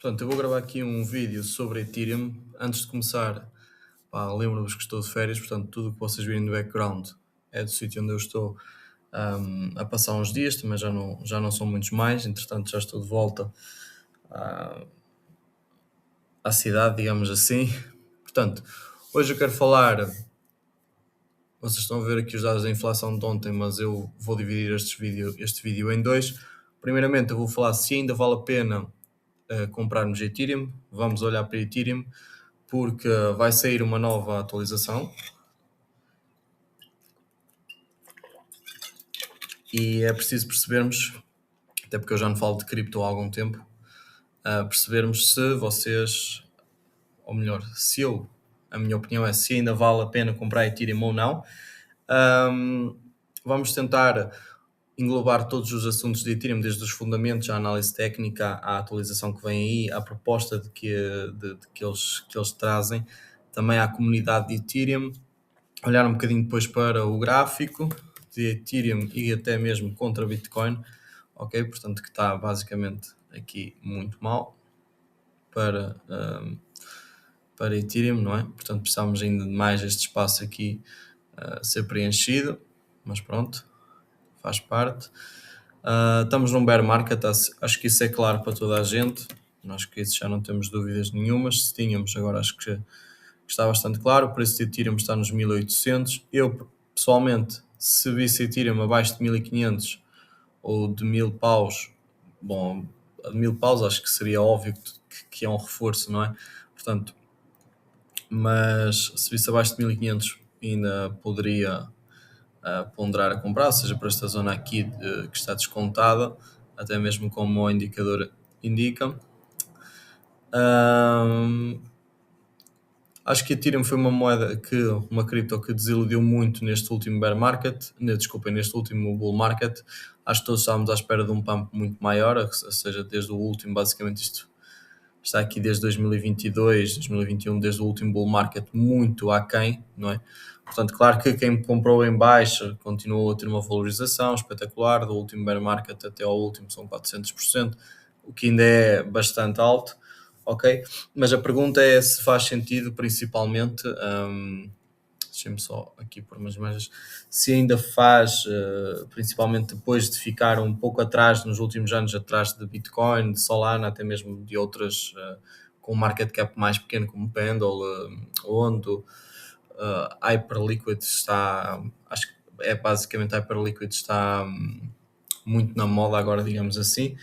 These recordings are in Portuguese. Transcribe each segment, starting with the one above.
Portanto, eu vou gravar aqui um vídeo sobre Ethereum. Antes de começar, lembro-vos que estou de férias, portanto, tudo o que vocês virem no background é do sítio onde eu estou a passar uns dias, também já não são muitos mais, entretanto já estou de volta ah, à cidade, digamos assim. Portanto, hoje eu quero falar, vocês estão a ver aqui os dados da inflação de ontem, mas eu vou dividir este vídeo em dois. Primeiramente eu vou falar se ainda vale a pena comprarmos Ethereum. Vamos olhar para Ethereum porque vai sair uma nova atualização e é preciso percebermos, até porque eu já não falo de cripto há algum tempo, percebermos se vocês, ou melhor, se eu, a minha opinião é se ainda vale a pena comprar Ethereum ou não. Vamos tentar englobar todos os assuntos de Ethereum, desde os fundamentos, a análise técnica, à atualização que vem aí, à proposta que eles trazem, também à comunidade de Ethereum, olhar um bocadinho depois para o gráfico de Ethereum e até mesmo contra Bitcoin, ok? Portanto, que está basicamente aqui muito mal para Ethereum, não é? Portanto, precisamos ainda de mais este espaço aqui ser preenchido, mas pronto, faz parte. Estamos num bear market, acho que isso é claro para toda a gente, acho que isso já não temos dúvidas nenhumas, se tínhamos agora acho que está bastante claro. O preço de Ethereum está nos 1800. Eu pessoalmente, se visse Ethereum abaixo de 1500 ou de 1000 paus, bom, de 1000 paus acho que seria óbvio que é um reforço, não é? Portanto, mas se visse abaixo de 1500 ainda poderia ponderar a comprar, ou seja, para esta zona aqui que está descontada, até mesmo como o indicador indica. Acho que Ethereum foi uma cripto que desiludiu muito neste último bear market, neste último bull market. Acho que todos estávamos à espera de um pump muito maior, ou seja, desde o último, basicamente isto está aqui desde 2022, 2021, desde o último bull market, muito aquém, não é? Portanto, claro que quem comprou em baixa continuou a ter uma valorização espetacular, do último bear market até ao último são 400%, o que ainda é bastante alto, ok? Mas a pergunta é se faz sentido, principalmente, deixem-me só aqui por umas imagens, se ainda faz, principalmente depois de ficar um pouco atrás, nos últimos anos, atrás de Bitcoin, de Solana, até mesmo de outras com market cap mais pequeno, como Pendle, Ondo, Hyperliquid está, acho que é basicamente Hyperliquid está muito na moda agora, digamos assim,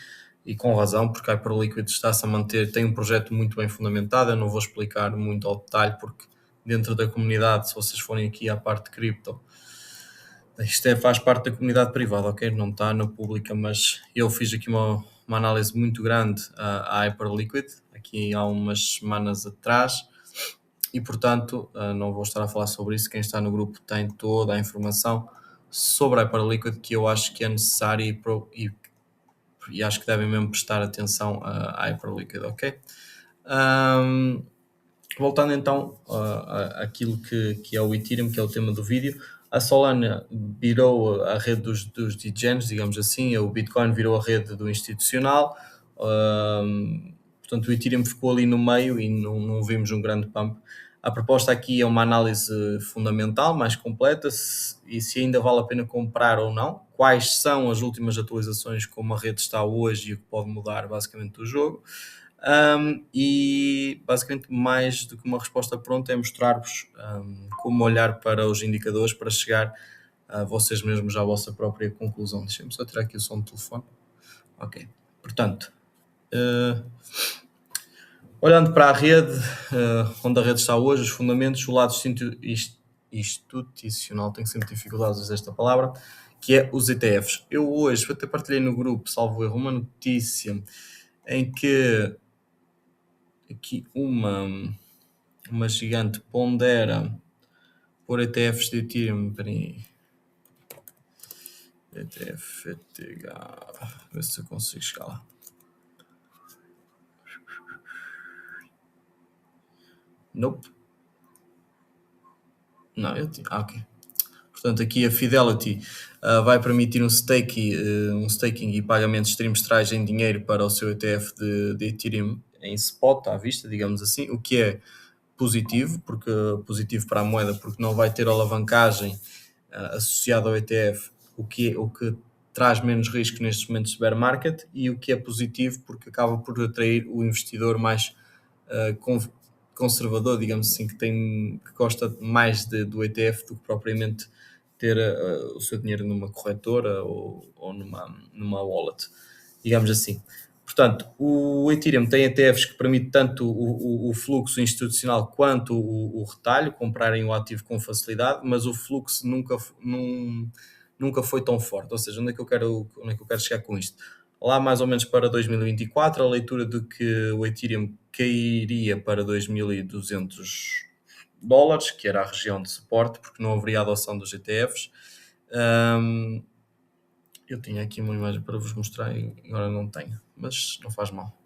e com razão, porque a Hyperliquid está-se a manter, tem um projeto muito bem fundamentado. Eu não vou explicar muito ao detalhe, porque dentro da comunidade, se vocês forem aqui à parte de cripto, isto faz parte da comunidade privada, ok? Não está na pública, mas eu fiz aqui uma análise muito grande à Hyperliquid, aqui há umas semanas atrás, e portanto não vou estar a falar sobre isso. Quem está no grupo tem toda a informação sobre a Hyperliquid, que eu acho que é necessária e acho que devem mesmo prestar atenção à Hyperliquid, ok? Voltando então àquilo que é o Ethereum, que é o tema do vídeo, a Solana virou a rede dos degens, digamos assim, o Bitcoin virou a rede do institucional, portanto o Ethereum ficou ali no meio e não vimos um grande pump. A proposta aqui é uma análise fundamental, mais completa, e se ainda vale a pena comprar ou não, quais são as últimas atualizações, como a rede está hoje e o que pode mudar basicamente o jogo. E basicamente, mais do que uma resposta pronta, é mostrar-vos como olhar para os indicadores para chegar a vocês mesmos à vossa própria conclusão. Deixem-me só tirar aqui o som do telefone. Ok, portanto, olhando para a rede, onde a rede está hoje, os fundamentos, o lado institucional, tenho sempre dificuldades a dizer esta palavra, que é os ETFs. Eu hoje até partilhei no grupo, salvo erro, uma notícia em que aqui uma gigante pondera por ETFs de Ethereum. Peraí. ETF, ETH, ver se eu consigo chegar lá. Nope. Não, eu tinha. Ok. Portanto, aqui a Fidelity vai permitir um staking e pagamentos trimestrais em dinheiro para o seu ETF de Ethereum. em spot à vista, digamos assim, o que é positivo para a moeda, porque não vai ter alavancagem associada ao ETF, o que traz menos risco nestes momentos de bear market, e o que é positivo porque acaba por atrair o investidor mais conservador, digamos assim, que gosta mais do ETF do que propriamente ter o seu dinheiro numa corretora ou numa wallet, digamos assim. Portanto, o Ethereum tem ETFs que permitem tanto o fluxo institucional quanto o retalho, comprarem o ativo com facilidade, mas o fluxo nunca foi tão forte. Ou seja, onde é que eu quero chegar com isto? Lá mais ou menos para 2024, a leitura de que o Ethereum cairia para 2.200 dólares, que era a região de suporte, porque não haveria adoção dos ETFs. Eu tinha aqui uma imagem para vos mostrar e agora não tenho, mas não faz mal.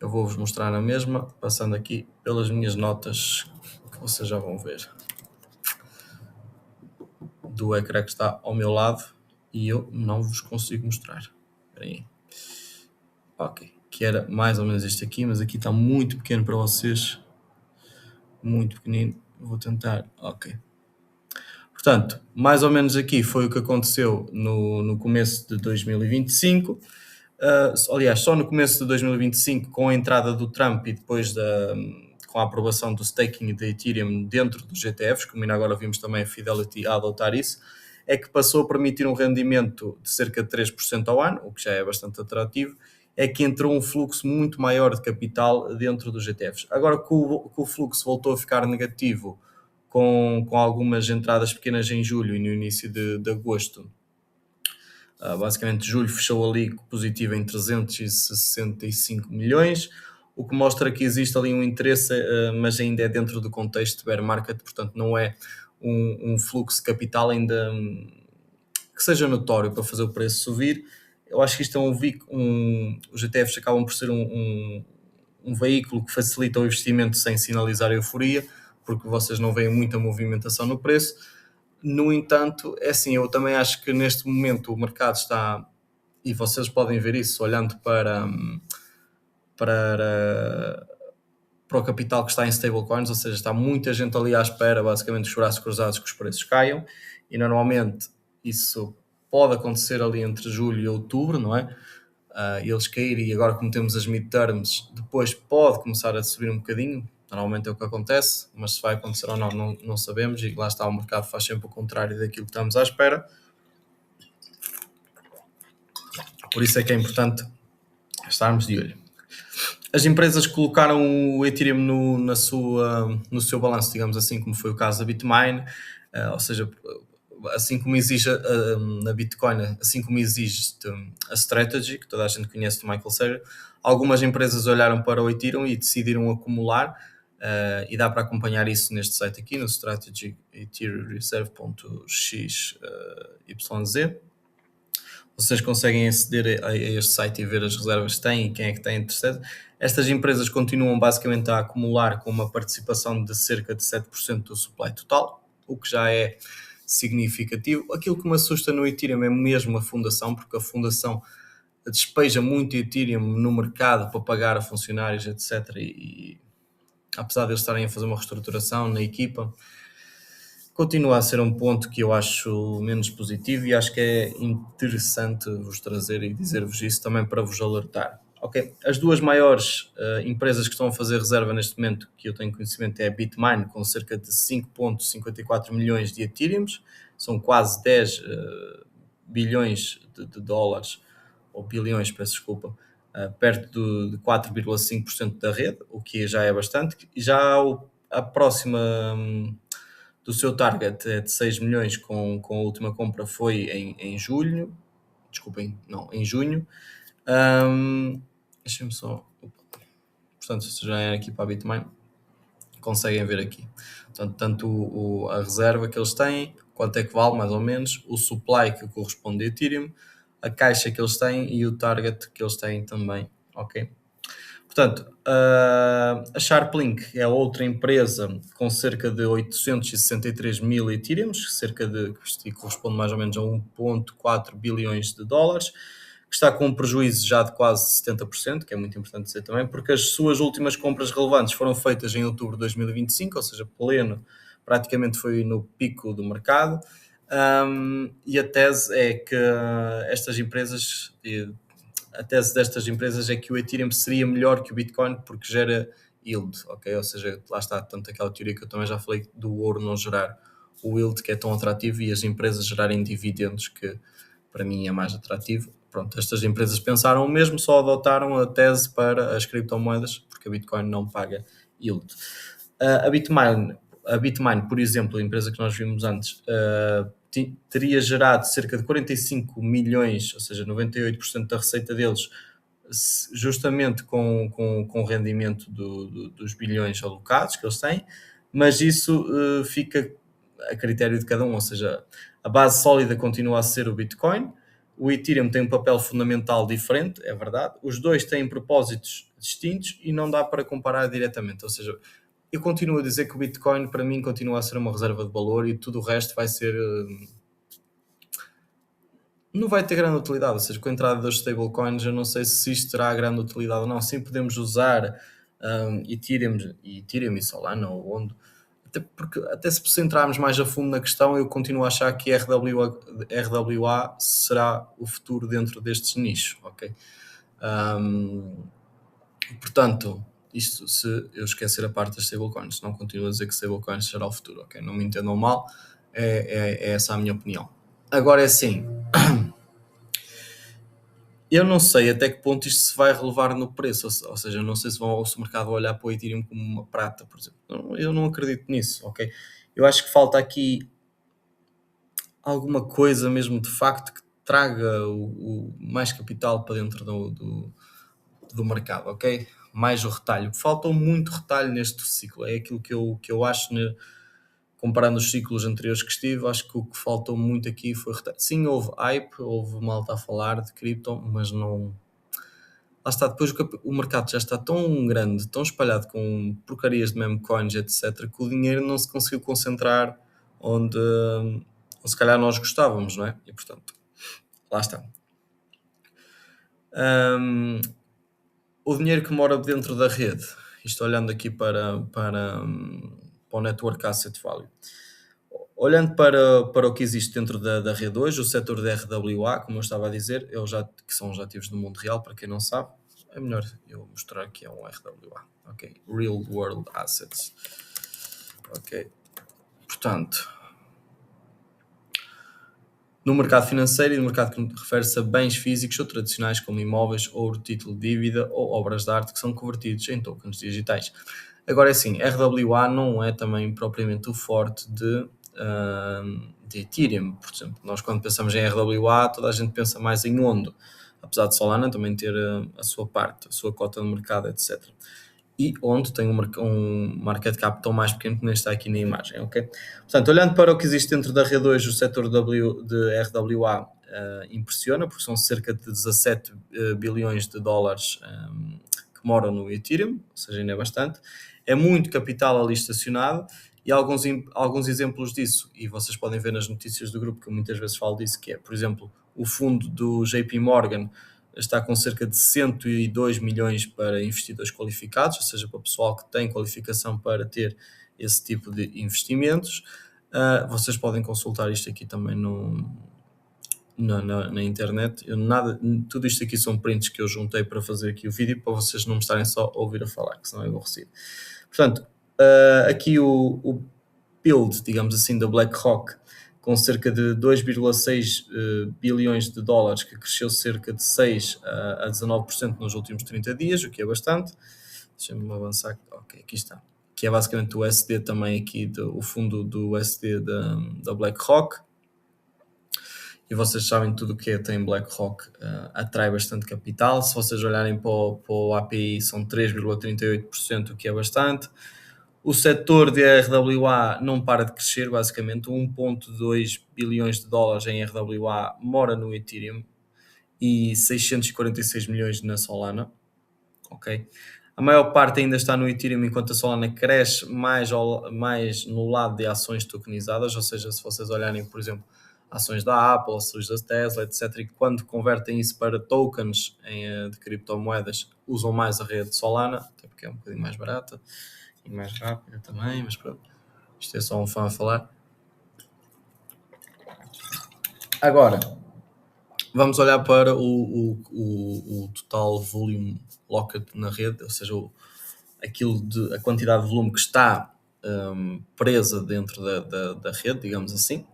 Eu vou-vos mostrar na mesma, passando aqui pelas minhas notas que vocês já vão ver do ecrã que está ao meu lado e eu não vos consigo mostrar. Espera aí. Ok, que era mais ou menos este aqui, mas aqui está muito pequeno para vocês. Muito pequenino. Vou tentar. Ok. Portanto, mais ou menos aqui foi o que aconteceu no começo de 2025. Aliás, só no começo de 2025, com a entrada do Trump e depois com a aprovação do staking da Ethereum dentro dos ETFs, como ainda agora vimos também a Fidelity a adotar isso, é que passou a permitir um rendimento de cerca de 3% ao ano, o que já é bastante atrativo, é que entrou um fluxo muito maior de capital dentro dos ETFs. Agora que o fluxo voltou a ficar negativo, com algumas entradas pequenas em julho e no início de agosto, basicamente julho fechou ali positivo em 365 milhões, o que mostra que existe ali um interesse, mas ainda é dentro do contexto de bear market, portanto não é um fluxo de capital ainda que seja notório para fazer o preço subir. Eu acho que isto é os ETFs acabam por ser um veículo que facilita o investimento sem sinalizar euforia, porque vocês não veem muita movimentação no preço. No entanto, é assim, eu também acho que neste momento o mercado está, e vocês podem ver isso olhando para o capital que está em stablecoins, ou seja, está muita gente ali à espera, basicamente, os braços cruzados que os preços caiam, e normalmente isso pode acontecer ali entre julho e outubro, não é? Eles caírem, e agora como temos as midterms, depois pode começar a subir um bocadinho, normalmente é o que acontece, mas se vai acontecer ou não sabemos, e lá está, o mercado faz sempre o contrário daquilo que estamos à espera. Por isso é que é importante estarmos de olho. As empresas que colocaram o Ethereum no seu balanço, digamos assim, como foi o caso da Bitmain, ou seja, assim como exige na Bitcoin, assim como existe a Strategy, que toda a gente conhece do Michael Saylor, algumas empresas olharam para o Ethereum e decidiram acumular, e dá para acompanhar isso neste site aqui, no Strategy Ethereum Reserve.xyz. Vocês conseguem aceder a este site e ver as reservas que têm e quem é que tem interessado. Estas empresas continuam basicamente a acumular com uma participação de cerca de 7% do supply total, o que já é significativo. Aquilo que me assusta no Ethereum é mesmo a fundação, porque a fundação despeja muito Ethereum no mercado para pagar a funcionários, etc. E apesar de eles estarem a fazer uma reestruturação na equipa, continua a ser um ponto que eu acho menos positivo e acho que é interessante vos trazer e dizer-vos isso também para vos alertar. Ok, as duas maiores empresas que estão a fazer reserva neste momento, que eu tenho conhecimento, é a Bitmain, com cerca de 5,54 milhões de Ethereums, são quase 10 bilhões de dólares, ou bilhões, peço desculpa, perto de 4,5% da rede, o que já é bastante. E já a próxima do seu target é de 6 milhões, com a última compra foi em julho, desculpem, não, em junho. Deixem-me só. Portanto, se já é aqui para a Bitmain, conseguem ver aqui. Portanto, tanto a reserva que eles têm, quanto é que vale mais ou menos, o supply que corresponde a Ethereum, a caixa que eles têm e o target que eles têm também, ok? Portanto, a SharpLink é outra empresa com cerca de 863 mil Ethereums, que corresponde mais ou menos a 1,4 bilhões de dólares, que está com um prejuízo já de quase 70%, que é muito importante dizer também, porque as suas últimas compras relevantes foram feitas em outubro de 2025, ou seja, pleno, praticamente foi no pico do mercado. E a tese é que estas empresas, a tese destas empresas é que o Ethereum seria melhor que o Bitcoin porque gera yield, ok? Ou seja, lá está tanto aquela teoria que eu também já falei do ouro não gerar o yield que é tão atrativo e as empresas gerarem dividendos que para mim é mais atrativo. Pronto, estas empresas pensaram o mesmo, só adotaram a tese para as criptomoedas porque a Bitcoin não paga yield. A Bitmain, por exemplo, a empresa que nós vimos antes, teria gerado cerca de 45 milhões, ou seja, 98% da receita deles, justamente com o rendimento dos bilhões alocados que eles têm, mas isso fica a critério de cada um, ou seja, a base sólida continua a ser o Bitcoin, o Ethereum tem um papel fundamental diferente, é verdade, os dois têm propósitos distintos e não dá para comparar diretamente, ou seja, eu continuo a dizer que o Bitcoin para mim continua a ser uma reserva de valor e tudo o resto vai ser não vai ter grande utilidade, ou seja, com a entrada das stablecoins eu não sei se isto terá grande utilidade ou não, sim podemos usar Ethereum e Solana ou onde, até se entrarmos mais a fundo na questão eu continuo a achar que RWA será o futuro dentro destes nichos, ok? Portanto, isto se eu esquecer a parte das stablecoins, não continuo a dizer que stablecoins será o futuro, ok? Não me entendam mal, é essa a minha opinião. Agora é assim, eu não sei até que ponto isto se vai relevar no preço, ou seja, não sei se o mercado vai olhar para o Ethereum como uma prata, por exemplo. Eu não acredito nisso, ok? Eu acho que falta aqui alguma coisa mesmo de facto que traga o mais capital para dentro do mercado, ok? Mais o retalho. Falta muito retalho neste ciclo, é aquilo que eu acho, comparando os ciclos anteriores que estive, acho que o que faltou muito aqui foi retalho. Sim, houve hype, houve malta a falar de cripto, mas não. Lá está, depois o mercado já está tão grande, tão espalhado com porcarias de meme coins, etc., que o dinheiro não se conseguiu concentrar onde se calhar nós gostávamos, não é? E portanto, lá está. O dinheiro que mora dentro da rede, isto olhando aqui para o Network Asset Value. Olhando para o que existe dentro da rede hoje, o setor da RWA, como eu estava a dizer, que são os ativos do mundo real, para quem não sabe, é melhor eu mostrar que é um RWA, ok? Real World Assets, ok? Portanto, no mercado financeiro e no mercado que refere-se a bens físicos ou tradicionais como imóveis, ouro, título de dívida ou obras de arte que são convertidos em tokens digitais. Agora é assim, RWA não é também propriamente o forte de Ethereum, por exemplo. Nós quando pensamos em RWA, toda a gente pensa mais em Ondo, apesar de Solana também ter a sua parte, a sua cota de mercado, etc. E onde tem um market cap tão mais pequeno que nem está aqui na imagem, ok? Portanto, olhando para o que existe dentro da rede hoje, o setor de RWA impressiona, porque são cerca de 17 bilhões de dólares que moram no Ethereum, ou seja, ainda é bastante. É muito capital ali estacionado e alguns exemplos disso, e vocês podem ver nas notícias do grupo que eu muitas vezes falo disso, que é, por exemplo, o fundo do JP Morgan está com cerca de 102 milhões para investidores qualificados, ou seja, para o pessoal que tem qualificação para ter esse tipo de investimentos. Vocês podem consultar isto aqui também na internet. Tudo isto aqui são prints que eu juntei para fazer aqui o vídeo, para vocês não me estarem só a ouvir a falar, que senão é aborrecido. Portanto, aqui o build, digamos assim, da BlackRock, com cerca de 2,6 bilhões de dólares, que cresceu cerca de 6 a 19% nos últimos 30 dias, o que é bastante. Deixa-me avançar. Ok, aqui está. Que é basicamente o USD também aqui, o fundo do USD da BlackRock. E vocês sabem tudo o que tem BlackRock atrai bastante capital. Se vocês olharem para o API, são 3,38%, o que é bastante. O setor de RWA não para de crescer, basicamente. 1,2 bilhões de dólares em RWA mora no Ethereum e 646 milhões na Solana. Ok? A maior parte ainda está no Ethereum, enquanto a Solana cresce mais no lado de ações tokenizadas, ou seja, se vocês olharem, por exemplo, ações da Apple, ações da Tesla, etc. E quando convertem isso para tokens de criptomoedas, usam mais a rede Solana, até porque é um bocadinho mais barata e mais rápida também, mas pronto, isto é só um fã a falar. Agora, vamos olhar para o total volume locked na rede, ou seja, a quantidade de volume que está presa dentro da rede, digamos assim,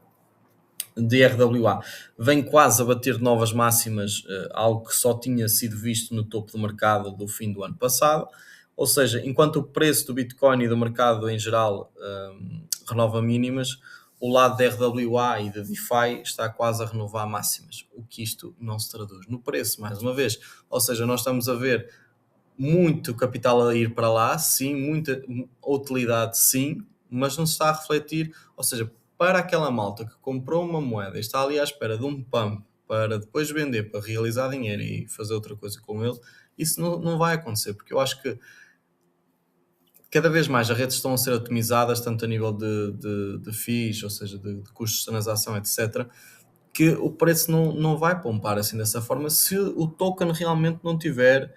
de RWA. Vem quase a bater novas máximas, algo que só tinha sido visto no topo do mercado do fim do ano passado. Ou seja, enquanto o preço do Bitcoin e do mercado em geral renova mínimas, o lado da RWA e da DeFi está quase a renovar máximas. O que isto não se traduz no preço, mais uma vez. Ou seja, nós estamos a ver muito capital a ir para lá, sim, muita utilidade, sim, mas não se está a refletir, ou seja, para aquela malta que comprou uma moeda e está ali à espera de um pump para depois vender, para realizar dinheiro e fazer outra coisa com ele, isso não vai acontecer, porque eu acho que cada vez mais as redes estão a ser otimizadas, tanto a nível de fees, ou seja, de custos de transação, etc., que o preço não vai pompar assim dessa forma se o token realmente não tiver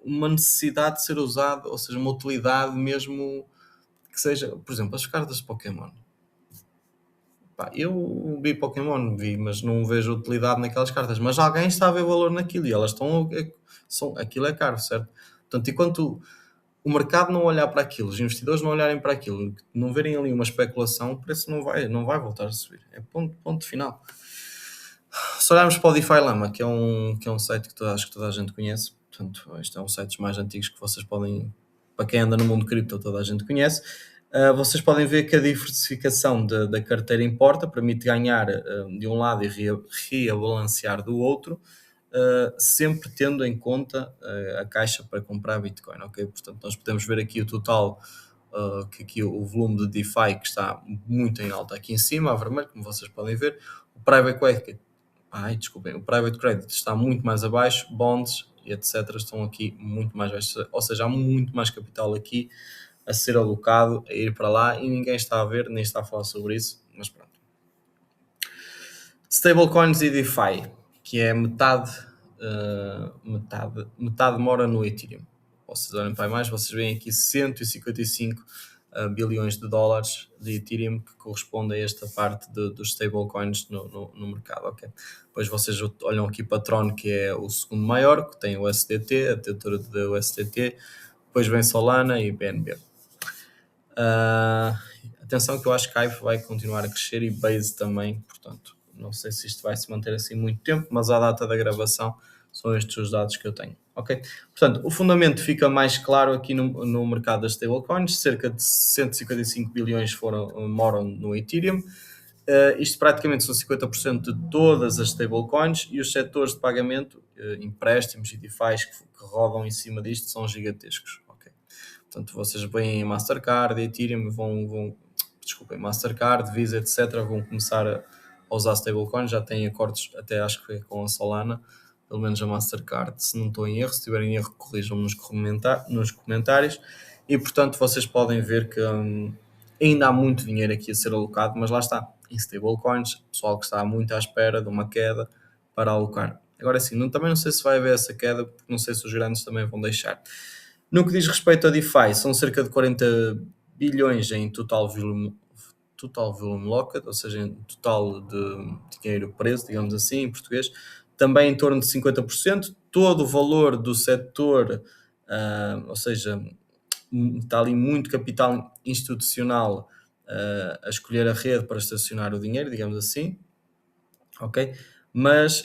uma necessidade de ser usado, ou seja, uma utilidade mesmo que seja, por exemplo, as cartas de Pokémon. Pá, eu vi Pokémon, mas não vejo utilidade naquelas cartas, mas alguém está a ver valor naquilo e elas aquilo é caro, certo? Portanto, enquanto o mercado não olhar para aquilo, os investidores não olharem para aquilo, não verem ali uma especulação, o preço não vai voltar a subir. É ponto final. Se olharmos para o DeFi Lama, que é um site que acho que toda a gente conhece, portanto, este é um dos sites mais antigos que vocês podem, para quem anda no mundo cripto, toda a gente conhece. Vocês podem ver que a diversificação da carteira importa, permite ganhar de um lado e rebalancear do outro, sempre tendo em conta a caixa para comprar Bitcoin, ok? Portanto, nós podemos ver aqui o total, que aqui o volume de DeFi que está muito em alta aqui em cima, a vermelho, como vocês podem ver. O o private credit está muito mais abaixo, bonds e etc. estão aqui muito mais baixos, ou seja, há muito mais capital aqui a ser alocado, a ir para lá e ninguém está a ver, nem está a falar sobre isso, mas pronto. Stablecoins e DeFi, que é metade mora no Ethereum. Vocês olhem para mais, vocês veem aqui 155 bilhões de dólares de Ethereum, que corresponde a esta parte dos stablecoins no mercado. Okay? Depois vocês olham aqui para Tron, que é o segundo maior, que tem o USDT, a detentora do USDT, depois vem Solana e BNB. Atenção que eu acho que a Hive vai continuar a crescer e Base também, portanto, não sei se isto vai se manter assim muito tempo, mas à data da gravação são estes os dados que eu tenho. Ok? Portanto, o fundamento fica mais claro aqui no mercado das stablecoins, cerca de 155 bilhões moram no Ethereum. Isto praticamente são 50% de todas as stablecoins e os setores de pagamento, empréstimos e DeFi que rodam em cima disto são gigantescos. Okay? Portanto, vocês veem Mastercard, Ethereum, Mastercard, Visa, etc. vão começar a usar stablecoins, já têm acordos até acho que é com a Solana, pelo menos a Mastercard, se não estou em erro, se tiverem erro corrijam-me nos comentários e portanto vocês podem ver que ainda há muito dinheiro aqui a ser alocado, mas lá está, em stablecoins, pessoal que está muito à espera de uma queda para alocar. Agora sim, também não sei se vai haver essa queda, porque não sei se os grandes também vão deixar. No que diz respeito a DeFi, são cerca de 40 bilhões em total volume locked, ou seja, em total de dinheiro preso, digamos assim, em português. Também em torno de 50%. Todo o valor do setor, ou seja, está ali muito capital institucional a escolher a rede para estacionar o dinheiro, digamos assim, ok?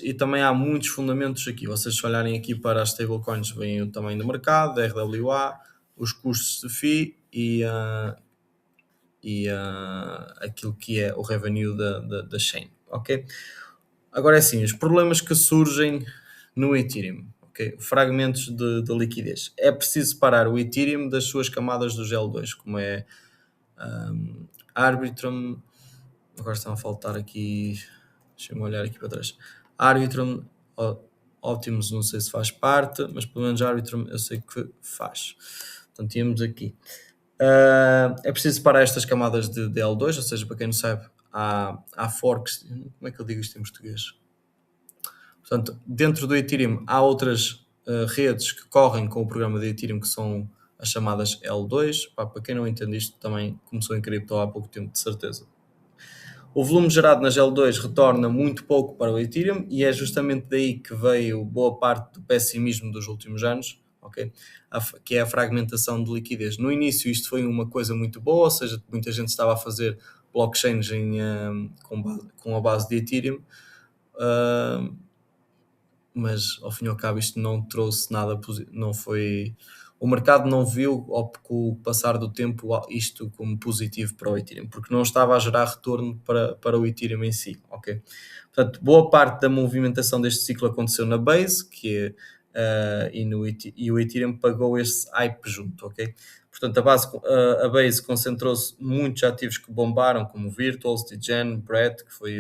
E também há muitos fundamentos aqui. Vocês se olharem aqui para as stablecoins, veem o tamanho do mercado, RWA, os custos de FII e aquilo que é o revenue da chain, ok? Agora é assim, os problemas que surgem no Ethereum, ok? Fragmentos de liquidez. É preciso separar o Ethereum das suas camadas do L2, como é Arbitrum, agora estão a faltar aqui, deixa-me olhar aqui para trás, Arbitrum, Optimus não sei se faz parte, mas pelo menos Arbitrum eu sei que faz. Portanto, tínhamos aqui. É preciso separar estas camadas de L2, ou seja, para quem não sabe, há forks, como é que eu digo isto em português? Portanto, dentro do Ethereum há outras redes que correm com o programa de Ethereum que são as chamadas L2. Para quem não entende isto, também começou em cripto há pouco tempo, de certeza. O volume gerado nas L2 retorna muito pouco para o Ethereum e é justamente daí que veio boa parte do pessimismo dos últimos anos, okay? Que é a fragmentação de liquidez. No início isto foi uma coisa muito boa, ou seja, muita gente estava a fazer blockchains com a base de Ethereum, mas ao fim e ao cabo isto não trouxe nada positivo, não foi... O mercado não viu, com o passar do tempo, isto como positivo para o Ethereum, porque não estava a gerar retorno para o Ethereum em si, ok? Portanto, boa parte da movimentação deste ciclo aconteceu na Base, e o Ethereum pagou esse hype junto, ok? Portanto, a Base concentrou-se muitos ativos que bombaram, como Virtuals, Degen, Brett, que foi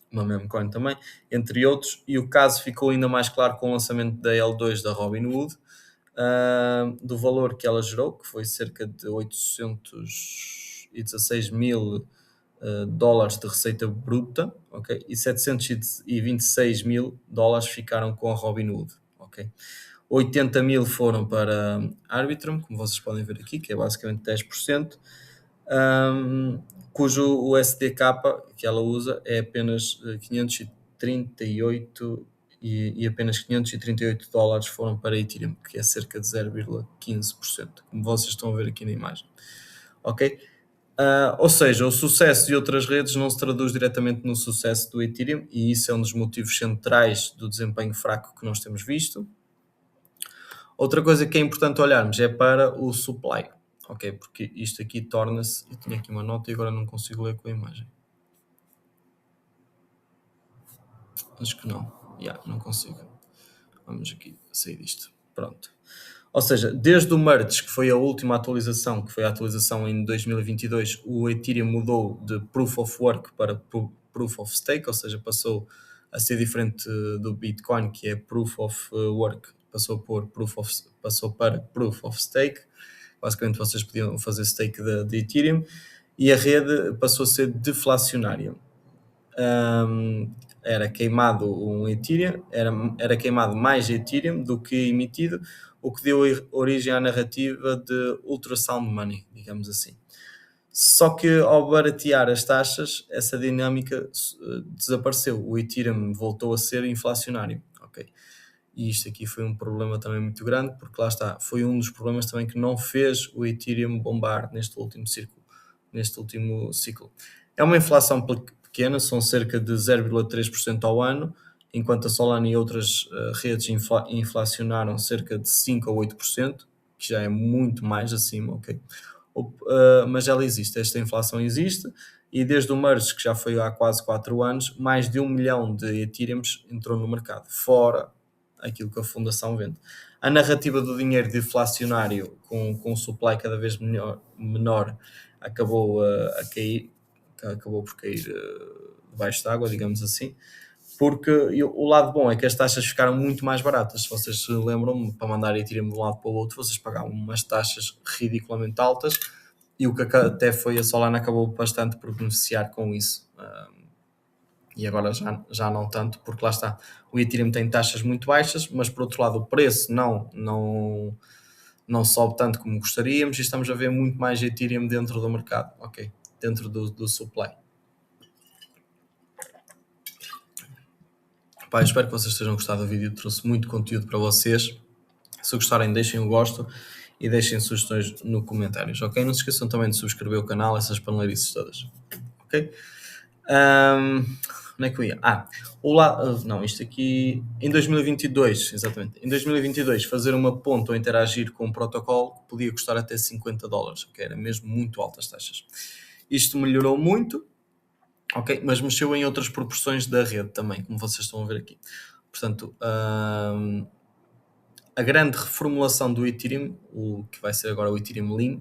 uma meme coin também, entre outros, e o caso ficou ainda mais claro com o lançamento da L2 da Robinhood, do valor que ela gerou, que foi cerca de 816 mil dólares de receita bruta, ok? E 726 mil dólares ficaram com a Robinhood, ok? 80 mil foram para Arbitrum, como vocês podem ver aqui, que é basicamente 10%, cujo o SDK que ela usa é apenas 538 e apenas 538 dólares foram para Ethereum, que é cerca de 0,15%, como vocês estão a ver aqui na imagem. Ok? Ou seja, o sucesso de outras redes não se traduz diretamente no sucesso do Ethereum, e isso é um dos motivos centrais do desempenho fraco que nós temos visto. Outra coisa que é importante olharmos é para o supply, ok? Porque isto aqui torna-se... Eu tinha aqui uma nota e agora não consigo ler com a imagem. Acho que não. Não consigo. Vamos aqui sair disto. Pronto. Ou seja, desde o merge, que foi a última atualização, que foi a atualização em 2022, o Ethereum mudou de Proof of Work para Proof of Stake, ou seja, passou a ser diferente do Bitcoin, que é Proof of Work, passou para Proof of Stake. Basicamente vocês podiam fazer stake de Ethereum, e a rede passou a ser deflacionária. Era queimado um Ethereum, era queimado mais Ethereum do que emitido, o que deu origem à narrativa de ultrasound money, digamos assim. Só que ao baratear as taxas, essa dinâmica desapareceu. O Ethereum voltou a ser inflacionário, ok? E isto aqui foi um problema também muito grande, porque lá está, foi um dos problemas também que não fez o Ethereum bombar neste último ciclo. É uma inflação pequena, são cerca de 0,3% ao ano, enquanto a Solana e outras redes inflacionaram cerca de 5 a 8%, que já é muito mais acima, ok? Mas ela existe, esta inflação existe, e desde o merge, que já foi há quase 4 anos, mais de 1 milhão de Ethereums entrou no mercado, fora aquilo que a fundação vende. A narrativa do dinheiro deflacionário com o supply cada vez menor acabou por cair debaixo d'água, digamos assim, porque o lado bom é que as taxas ficaram muito mais baratas. Se vocês se lembram, para mandar Ethereum de um lado para o outro, vocês pagavam umas taxas ridiculamente altas, e o que até foi a Solana acabou bastante por beneficiar com isso. E agora já não tanto, porque lá está, o Ethereum tem taxas muito baixas, mas por outro lado o preço não sobe tanto como gostaríamos, e estamos a ver muito mais Ethereum dentro do mercado, ok? Dentro do supply. Pá, espero que vocês tenham gostado do vídeo, trouxe muito conteúdo para vocês. Se gostarem, deixem o gosto e deixem sugestões nos comentários, ok? Não se esqueçam também de subscrever o canal, essas paneleirices todas, ok? Onde é que eu ia? Isto aqui em 2022, exatamente. Em 2022, fazer uma ponte ou interagir com um protocolo podia custar até 50 dólares, que era mesmo muito altas taxas. Isto melhorou muito, ok? Mas mexeu em outras proporções da rede também, como vocês estão a ver aqui. Portanto, a grande reformulação do Ethereum, o que vai ser agora o Ethereum Lean,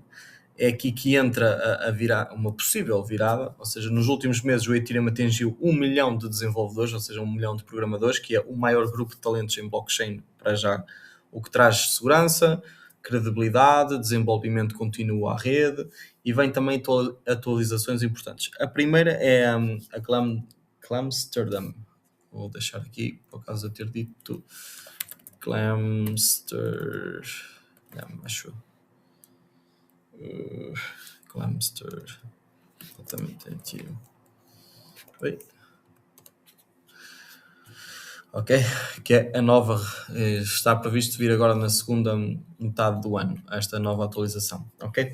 é aqui que entra uma possível virada, ou seja, nos últimos meses o Ethereum atingiu 1 milhão de desenvolvedores, ou seja, 1 milhão de programadores, que é o maior grupo de talentos em blockchain para já, o que traz segurança, credibilidade, desenvolvimento contínuo à rede e vem também atualizações importantes. A primeira é a Clamsterdam. Vou deixar aqui, por causa de ter dito Clamsterdam, acho. Clamster. Exatamente aqui. Oi. Ok, que é a nova, está previsto vir agora na segunda metade do ano, esta nova atualização, ok?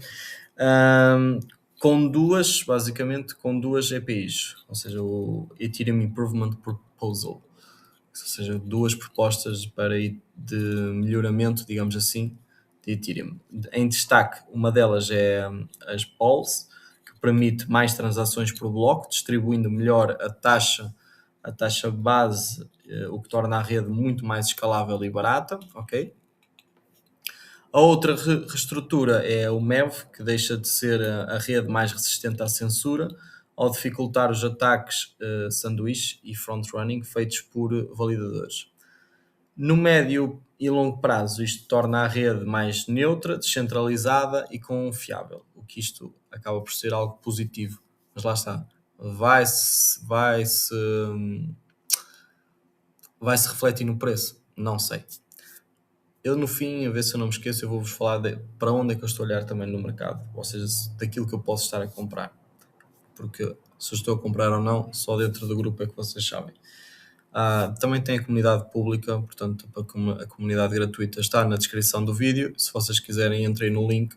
Basicamente com duas EPIs, ou seja, o Ethereum Improvement Proposal, ou seja, duas propostas de melhoramento, digamos assim, de Ethereum. Em destaque, uma delas é as Pools, que permite mais transações por bloco, distribuindo melhor a taxa base, o que torna a rede muito mais escalável e barata, ok? A outra reestrutura é o MEV, que deixa de ser a rede mais resistente à censura, ao dificultar os ataques sanduíche e front-running feitos por validadores. No médio e longo prazo, isto torna a rede mais neutra, descentralizada e confiável, o que isto acaba por ser algo positivo. Mas lá está, vai-se refletir no preço? Não sei. Eu, no fim, a ver se eu não me esqueço, eu vou-vos falar para onde é que eu estou a olhar também no mercado, ou seja, daquilo que eu posso estar a comprar. Porque se eu estou a comprar ou não, só dentro do grupo é que vocês sabem. Também tem a comunidade pública, portanto, a comunidade gratuita está na descrição do vídeo. Se vocês quiserem, entrem no link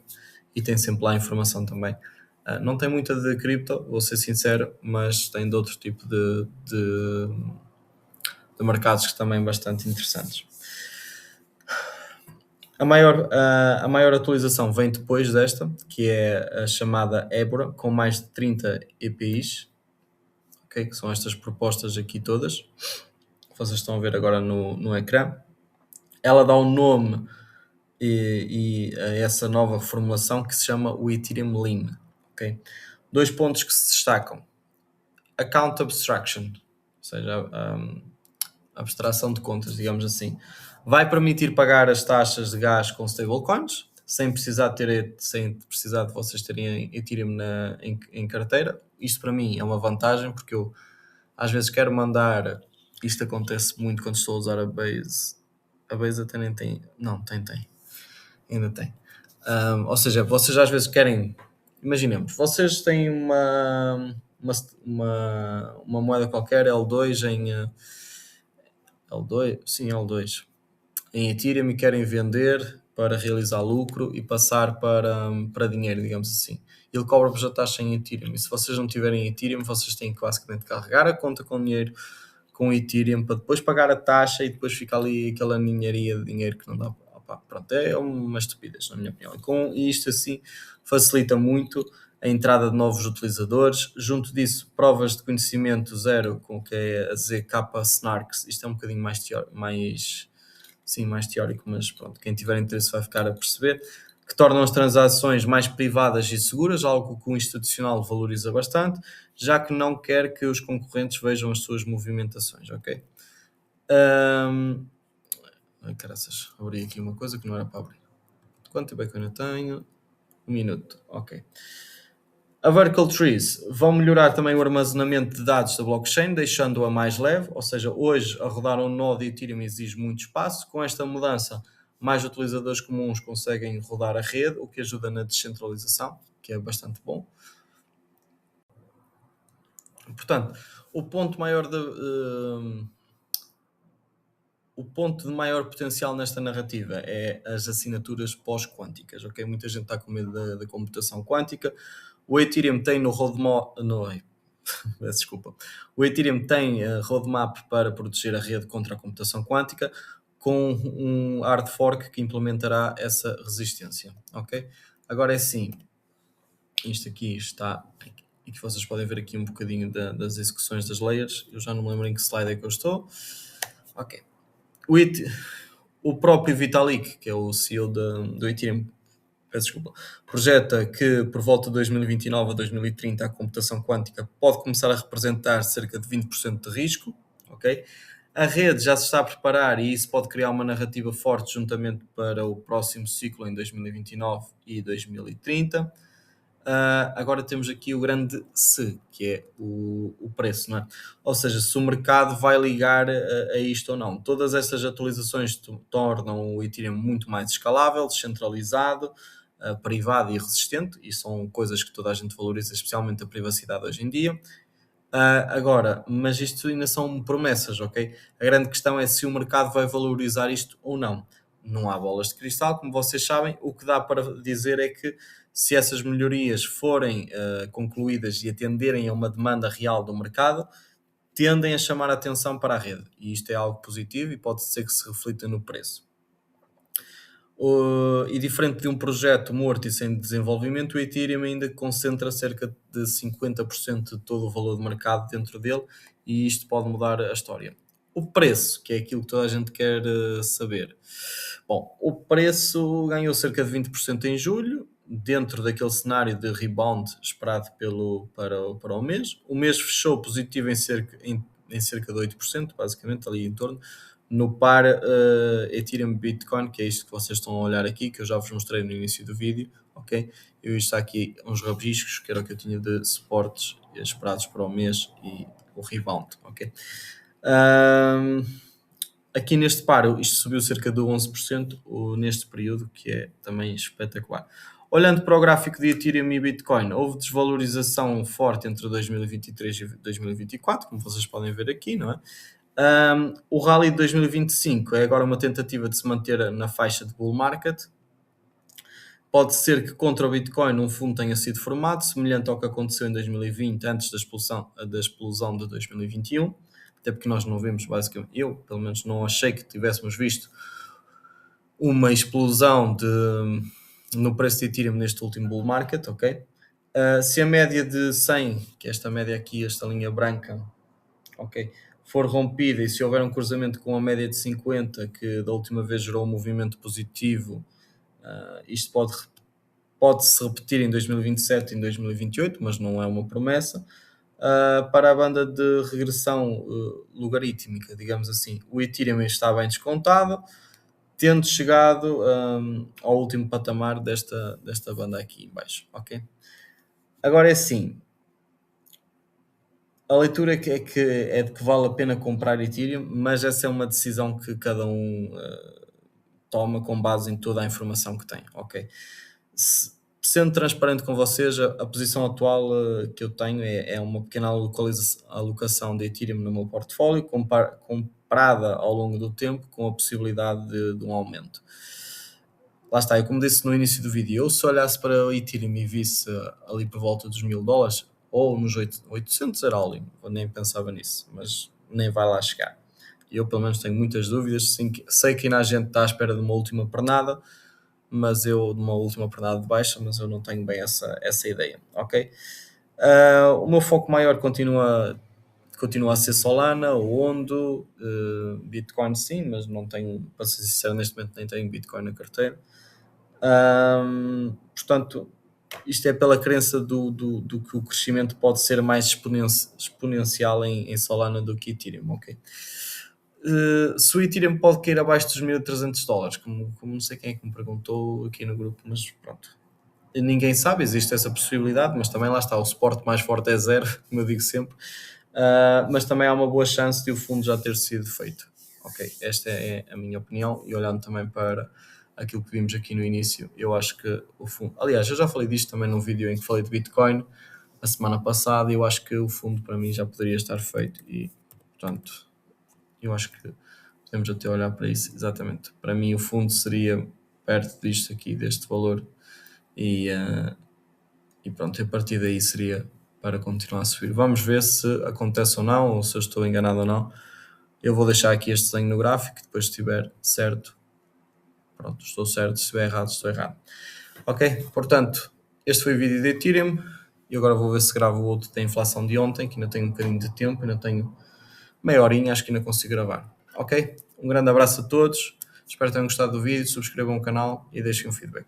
e tem sempre lá a informação também. Não tem muita de cripto, vou ser sincero, mas tem de outro tipo de mercados que também bastante interessantes. A maior atualização vem depois desta, que é a chamada Ebora, com mais de 30 EPIs, okay? Que são estas propostas aqui todas, que vocês estão a ver agora no ecrã. Ela dá um nome a essa nova reformulação que se chama o Ethereum Lean. Okay? 2 pontos que se destacam. Account Abstraction, ou seja, abstração de contas, digamos assim. Vai permitir pagar as taxas de gás com stablecoins, sem precisar de vocês terem Ethereum em carteira. Isto para mim é uma vantagem, porque eu às vezes quero mandar, isto acontece muito quando estou a usar a Base. A Base até nem tem, não, tem, ainda tem. Ou seja, vocês às vezes querem, imaginemos, vocês têm uma moeda qualquer, L2 L2 em Ethereum e querem vender para realizar lucro e passar para dinheiro, digamos assim. Ele cobra-vos a taxa em Ethereum, e se vocês não tiverem Ethereum, vocês têm que basicamente carregar a conta com dinheiro, com Ethereum, para depois pagar a taxa e depois fica ali aquela ninharia de dinheiro que não dá. Pronto, é uma estupidez, na minha opinião. E isto assim facilita muito a entrada de novos utilizadores. Junto disso, provas de conhecimento zero, com o que é a ZK Snarks. Isto é um bocadinho mais teórico, mas pronto, quem tiver interesse vai ficar a perceber, que tornam as transações mais privadas e seguras, algo que o institucional valoriza bastante, já que não quer que os concorrentes vejam as suas movimentações, ok? Caraças, abri aqui uma coisa que não era para abrir. Quanto tempo é que eu ainda tenho? 1 minuto, ok. A Vertical Trees vão melhorar também o armazenamento de dados da blockchain, deixando-a mais leve, ou seja, hoje a rodar um nó de Ethereum exige muito espaço. Com esta mudança, mais utilizadores comuns conseguem rodar a rede, o que ajuda na descentralização, que é bastante bom. Portanto, o ponto de maior potencial nesta narrativa é as assinaturas pós-quânticas, ok? Muita gente está com medo da computação quântica. O Ethereum tem O Ethereum tem roadmap para proteger a rede contra a computação quântica, com um hard fork que implementará essa resistência, ok? Agora é assim, isto aqui está, e que vocês podem ver aqui um bocadinho das execuções das layers. Eu já não me lembro em que slide é que eu estou. Ok. O próprio Vitalik, que é o CEO do Ethereum, projeta que por volta de 2029 a 2030 a computação quântica pode começar a representar cerca de 20% de risco, ok? A rede já se está a preparar e isso pode criar uma narrativa forte juntamente para o próximo ciclo em 2029 e 2030. Agora temos aqui o grande se, que é o preço, não é? Ou seja, se o mercado vai ligar a isto ou não. Todas estas atualizações tornam o Ethereum muito mais escalável, descentralizado, privado e resistente, e são coisas que toda a gente valoriza, especialmente a privacidade hoje em dia. Agora, mas isto ainda são promessas, ok? A grande questão é se o mercado vai valorizar isto ou não. Não há bolas de cristal, como vocês sabem. O que dá para dizer é que se essas melhorias forem concluídas e atenderem a uma demanda real do mercado, tendem a chamar a atenção para a rede. E isto é algo positivo e pode ser que se reflita no preço. E diferente de um projeto morto e sem desenvolvimento, o Ethereum ainda concentra cerca de 50% de todo o valor de mercado dentro dele, e isto pode mudar a história. O preço, que é aquilo que toda a gente quer saber. Bom, o preço ganhou cerca de 20% em julho, dentro daquele cenário de rebound esperado para o mês. O mês fechou positivo em cerca de 8%, basicamente, ali em torno, no par Ethereum Bitcoin, que é isto que vocês estão a olhar aqui, que eu já vos mostrei no início do vídeo, ok? Eu está aqui uns rabiscos, que era o que eu tinha de suportes esperados para o mês e o rebound, ok? Aqui neste par, isto subiu cerca de 11% neste período, que é também espetacular. Olhando para o gráfico de Ethereum e Bitcoin, houve desvalorização forte entre 2023 e 2024, como vocês podem ver aqui, não é? O rally de 2025 é agora uma tentativa de se manter na faixa de bull market. Pode ser que contra o Bitcoin um fundo tenha sido formado, semelhante ao que aconteceu em 2020, antes da explosão de 2021, até porque nós não vimos, basicamente, eu pelo menos não achei que tivéssemos visto uma explosão no preço de Ethereum neste último bull market, ok? Se a média de 100, que é esta média aqui, esta linha branca, ok, for rompida e se houver um cruzamento com a média de 50, que da última vez gerou um movimento positivo, isto pode-se repetir em 2027 e em 2028, mas não é uma promessa. Para a banda de regressão logarítmica, digamos assim, o Ethereum está bem descontado, tendo chegado ao último patamar desta banda aqui em baixo, ok? Agora é assim, a leitura é de que vale a pena comprar Ethereum, mas essa é uma decisão que cada um toma com base em toda a informação que tem, ok? Sendo transparente com vocês, a posição atual que eu tenho é uma pequena alocação de Ethereum no meu portfólio, comprada ao longo do tempo, com a possibilidade de um aumento. Lá está, e como disse no início do vídeo, eu se olhasse para o Ethereum e visse ali por volta dos $1000 ou nos 800 era all-in, eu nem pensava nisso, mas nem vai lá chegar. Eu pelo menos tenho muitas dúvidas, sei que ainda a gente está à espera de uma última pernada, mas de uma última pernada de baixa, mas eu não tenho bem essa ideia, ok? O meu foco maior continua a ser Solana, Ondo, Bitcoin sim, mas não tenho, para ser sincero, neste momento nem tenho Bitcoin na carteira. Portanto, isto é pela crença do que o crescimento pode ser mais exponencial em Solana do que Ethereum, ok? Se o Ethereum pode cair abaixo dos $1300, como não sei quem é que me perguntou aqui no grupo, mas pronto. Ninguém sabe, existe essa possibilidade, mas também lá está, o suporte mais forte é zero, como eu digo sempre, mas também há uma boa chance de o fundo já ter sido feito. Ok, esta é a minha opinião, e olhando também para aquilo que vimos aqui no início, eu acho que o fundo... Aliás, eu já falei disto também num vídeo em que falei de Bitcoin a semana passada, e eu acho que o fundo para mim já poderia estar feito, e portanto, eu acho que podemos até olhar para isso, exatamente. Para mim o fundo seria perto disto aqui, deste valor, e pronto, a partir daí seria para continuar a subir. Vamos ver se acontece ou não, ou se eu estou enganado ou não. Eu vou deixar aqui este desenho no gráfico, depois se estiver certo, pronto, estou certo, se estiver errado, estou errado. Ok, portanto, este foi o vídeo de Ethereum, e agora vou ver se gravo o outro da inflação de ontem, que ainda tenho um bocadinho de tempo, ainda tenho meia horinha, acho que ainda consigo gravar. Ok? Um grande abraço a todos, espero que tenham gostado do vídeo, subscrevam o canal e deixem um feedback.